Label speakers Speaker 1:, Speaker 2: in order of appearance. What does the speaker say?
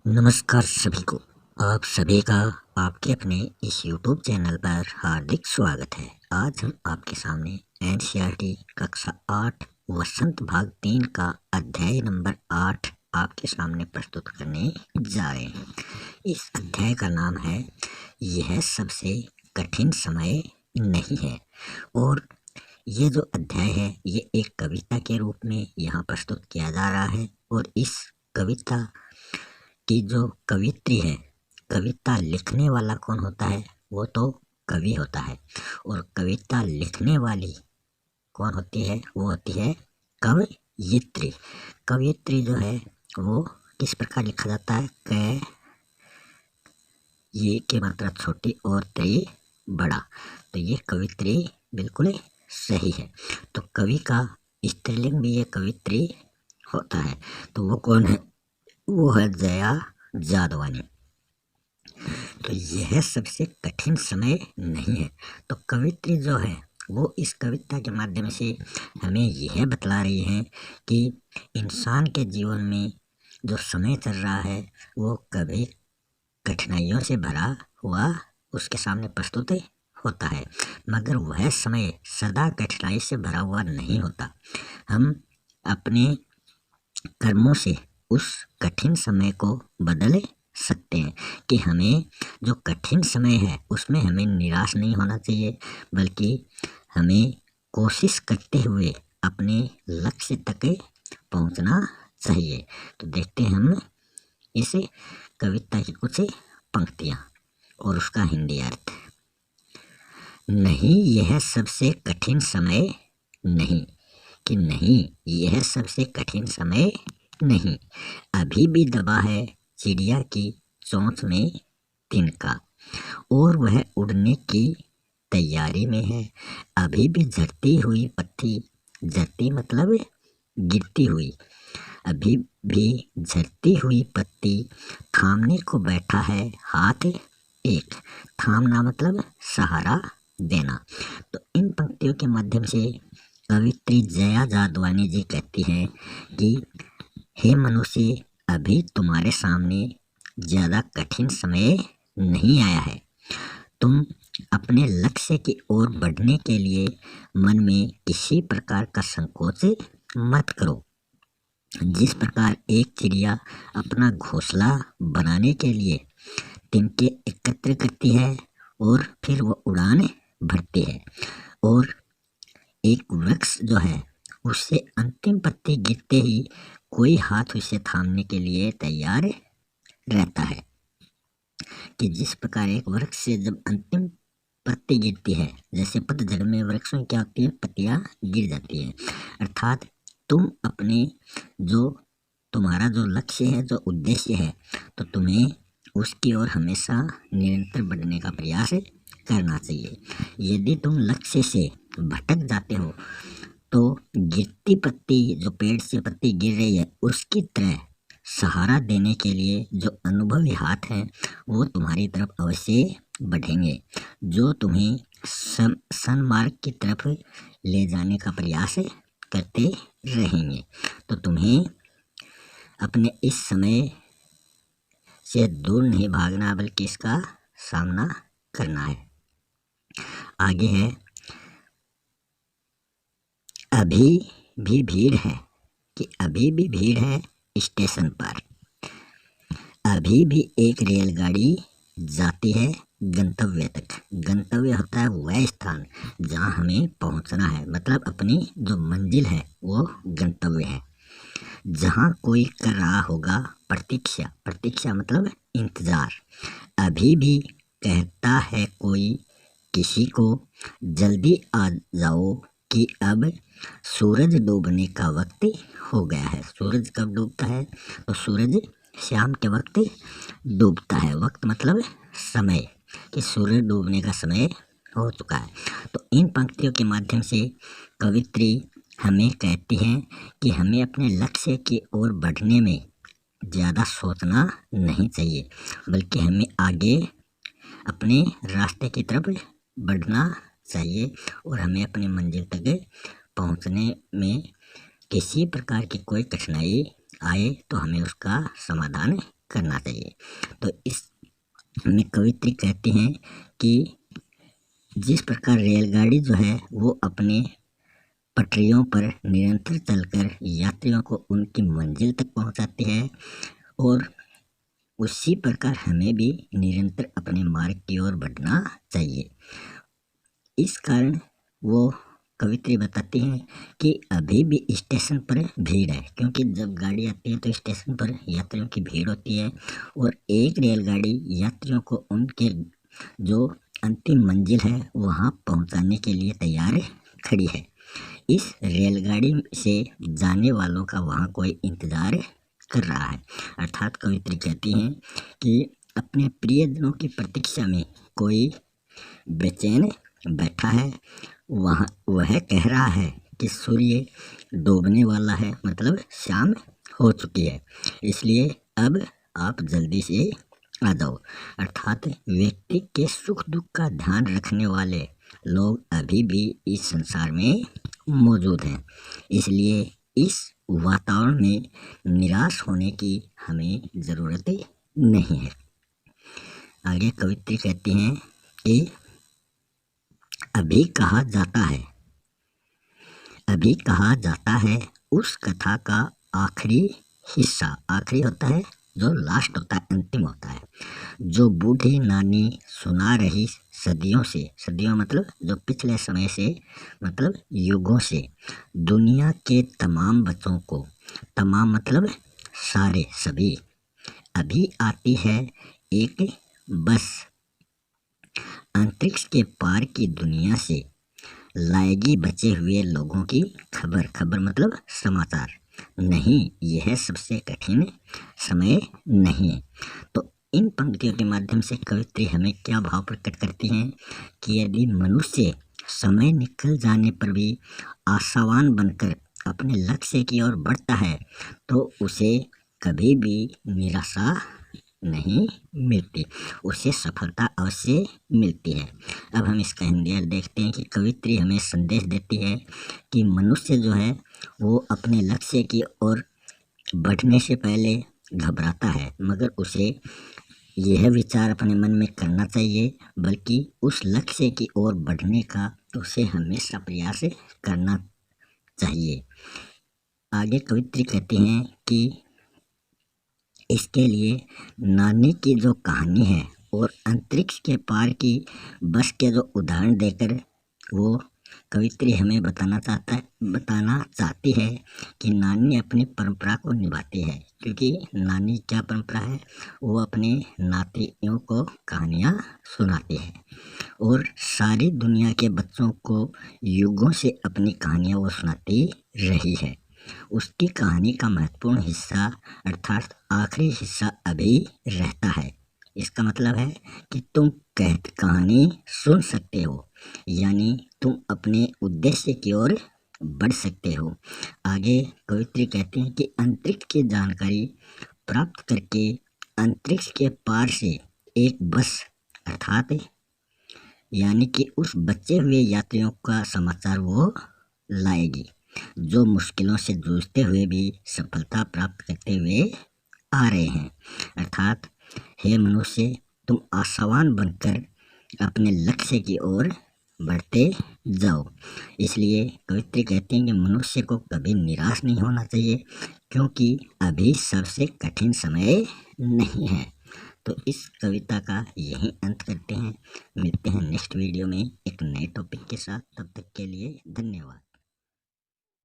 Speaker 1: नमस्कार सभी को। आप सभी का आपके अपने इस YouTube चैनल पर हार्दिक स्वागत है। आज हम आपके सामने एनसीईआरटी कक्षा 8 वसंत भाग 3 का अध्याय नंबर 8 आपके सामने प्रस्तुत करने जा रहे हैं। इस अध्याय का नाम है यह सबसे कठिन समय नहीं है। और ये जो अध्याय है ये एक कविता के रूप में यहाँ प्रस्तुत किया जा रहा है। और इस कविता की जो कवित्री है, कविता लिखने वाला कौन होता है? वो तो कवि होता है। और कविता लिखने वाली कौन होती है? वो होती है कवयित्री। कवयित्री जो है वो किस प्रकार लिखा जाता है? क ये की मात्रा छोटी और त्री बड़ा, तो ये कवित्री बिल्कुल सही है। तो कवि का स्त्रीलिंग भी ये कवित्री होता है। तो वो कौन है? वो है जया जादवानी। तो यह सबसे कठिन समय नहीं है। तो कवित्री जो है वो इस कविता के माध्यम से हमें यह बतला रही है कि इंसान के जीवन में जो समय चल रहा है वो कभी कठिनाइयों से भरा हुआ उसके सामने प्रस्तुत होता है, मगर वह समय सदा कठिनाई से भरा हुआ नहीं होता। हम अपने कर्मों से उस कठिन समय को बदल सकते हैं कि हमें जो कठिन समय है उसमें हमें निराश नहीं होना चाहिए, बल्कि हमें कोशिश करते हुए अपने लक्ष्य तक पहुंचना चाहिए। तो देखते हैं हम इस कविता की कुछ पंक्तियां और उसका हिंदी अर्थ। नहीं, यह सबसे कठिन समय नहीं, कि नहीं यह सबसे कठिन समय नहीं। अभी भी दबा है चिड़िया की चोंच में तिनका, और वह उड़ने की तैयारी में है। अभी भी झड़ती हुई पत्ती, झड़ती मतलब गिरती हुई, अभी भी झड़ती हुई पत्ती थामने को बैठा है हाथ एक। थामना मतलब सहारा देना। तो इन पंक्तियों के माध्यम से कवित्री जया जादवानी जी कहती हैं कि हे मनुष्य, अभी तुम्हारे सामने ज़्यादा कठिन समय नहीं आया है। तुम अपने लक्ष्य की ओर बढ़ने के लिए मन में किसी प्रकार का संकोच मत करो। जिस प्रकार एक चिड़िया अपना घोंसला बनाने के लिए तिनके एकत्र करती है और फिर वो उड़ान भरती है, और एक वृक्ष जो है उससे अंतिम पत्ती गिरते ही कोई हाथ उसे थामने के लिए तैयार रहता है, कि जिस प्रकार एक वृक्ष से जब अंतिम पत्ती गिरती है, जैसे पतझड़ में वृक्षों में क्या होती है, पत्तियां गिर जाती है, अर्थात तुम अपने जो तुम्हारा जो लक्ष्य है, जो उद्देश्य है, तो तुम्हें उसकी ओर हमेशा निरंतर बढ़ने का प्रयास करना चाहिए। यदि तुम लक्ष्य से भटक जाते हो तो गिरती पत्ती, जो पेड़ से पत्ती गिर रही है, उसकी तरह सहारा देने के लिए जो अनुभवी हाथ हैं वो तुम्हारी तरफ अवश्य बढ़ेंगे, जो तुम्हें सन्मार्ग की तरफ ले जाने का प्रयास करते रहेंगे। तो तुम्हें अपने इस समय से दूर नहीं भागना, बल्कि इसका सामना करना है। आगे है, अभी भी भीड़ है, कि अभी भी भीड़ है स्टेशन पर। अभी भी एक रेलगाड़ी जाती है गंतव्य तक। गंतव्य होता है वह स्थान जहाँ हमें पहुँचना है, मतलब अपनी जो मंजिल है वो गंतव्य है। जहाँ कोई कर रहा होगा प्रतीक्षा, प्रतीक्षा मतलब इंतजार। अभी भी कहता है कोई किसी को, जल्दी आ जाओ कि अब सूरज डूबने का वक्त हो गया है। सूरज कब डूबता है? तो सूरज शाम के वक्त डूबता है। वक्त मतलब समय, कि सूरज डूबने का समय हो चुका है। तो इन पंक्तियों के माध्यम से कवित्री हमें कहती हैं कि हमें अपने लक्ष्य की ओर बढ़ने में ज़्यादा सोचना नहीं चाहिए, बल्कि हमें आगे अपने रास्ते की तरफ बढ़ना चाहिए, और हमें अपनी मंजिल तक पहुंचने में किसी प्रकार की कोई कठिनाई आए तो हमें उसका समाधान करना चाहिए। तो इस में कवित्री कहते हैं कि जिस प्रकार रेलगाड़ी जो है वो अपने पटरियों पर निरंतर चलकर यात्रियों को उनकी मंजिल तक पहुंचाती है, और उसी प्रकार हमें भी निरंतर अपने मार्ग की ओर बढ़ना चाहिए। इस कारण वो कवित्री बताती हैं कि अभी भी स्टेशन पर भीड़ है, क्योंकि जब गाड़ी आती है तो स्टेशन पर यात्रियों की भीड़ होती है, और एक रेलगाड़ी यात्रियों को उनके जो अंतिम मंजिल है वहाँ पहुँचाने के लिए तैयार खड़ी है। इस रेलगाड़ी से जाने वालों का वहाँ कोई इंतज़ार कर रहा है। अर्थात कवित्री कहती हैं कि अपने प्रियजनों की प्रतीक्षा में कोई बेचैन बैठा है, वह कह रहा है कि सूर्य डूबने वाला है, मतलब शाम हो चुकी है, इसलिए अब आप जल्दी से आ जाओ। अर्थात व्यक्ति के सुख दुख का ध्यान रखने वाले लोग अभी भी इस संसार में मौजूद हैं, इसलिए इस वातावरण में निराश होने की हमें ज़रूरत नहीं है। आगे कवित्री कहती हैं कि अभी कहा जाता है उस कथा का आखिरी हिस्सा, आखिरी होता है जो लास्ट होता है, अंतिम होता है, जो बूढ़ी नानी सुना रही सदियों से, सदियों मतलब जो पिछले समय से, मतलब युगों से दुनिया के तमाम बच्चों को, तमाम मतलब सारे सभी, अभी आती है एक बस अंतरिक्ष के पार की दुनिया से लाएगी बचे हुए लोगों की खबर, खबर मतलब समाचार। नहीं, यह सबसे कठिन समय नहीं है। तो इन पंक्तियों के माध्यम से कवित्री हमें क्या भाव प्रकट करती हैं कि यदि मनुष्य समय निकल जाने पर भी आशावान बनकर अपने लक्ष्य की ओर बढ़ता है तो उसे कभी भी निराशा नहीं मिलती, उसे सफलता अवश्य मिलती है। अब हम इसका हिंदी अर्थ देखते हैं कि कवित्री हमें संदेश देती है कि मनुष्य जो है वो अपने लक्ष्य की ओर बढ़ने से पहले घबराता है, मगर उसे यह विचार अपने मन में करना चाहिए, बल्कि उस लक्ष्य की ओर बढ़ने का उसे हमेशा प्रयास करना चाहिए। आगे कवित्री कहती हैं कि इसके लिए नानी की जो कहानी है और अंतरिक्ष के पार की बस के जो उदाहरण देकर वो कवित्री हमें बताना चाहती है कि नानी अपनी परंपरा को निभाती है, क्योंकि नानी क्या परंपरा है, वो अपने नातियों को कहानियाँ सुनाती है और सारी दुनिया के बच्चों को युगों से अपनी कहानियाँ वो सुनाती रही है। उसकी कहानी का महत्वपूर्ण हिस्सा अर्थात आखिरी हिस्सा अभी रहता है। इसका मतलब है कि तुम कहानी सुन सकते हो, यानी तुम अपने उद्देश्य की ओर बढ़ सकते हो। आगे कवित्री कहते हैं कि अंतरिक्ष की जानकारी प्राप्त करके अंतरिक्ष के पार से एक बस अर्थात यानी कि उस बचे हुए यात्रियों का समाचार वो लाएगी, जो मुश्किलों से जूझते हुए भी सफलता प्राप्त करते हुए आ रहे हैं। अर्थात हे मनुष्य, तुम आशावान बनकर अपने लक्ष्य की ओर बढ़ते जाओ। इसलिए कवित्री कहते हैं कि मनुष्य को कभी निराश नहीं होना चाहिए, क्योंकि अभी सबसे कठिन समय नहीं है। तो इस कविता का यही अंत करते हैं। मिलते हैं नेक्स्ट वीडियो में एक नए टॉपिक के साथ। तब तक के लिए धन्यवाद।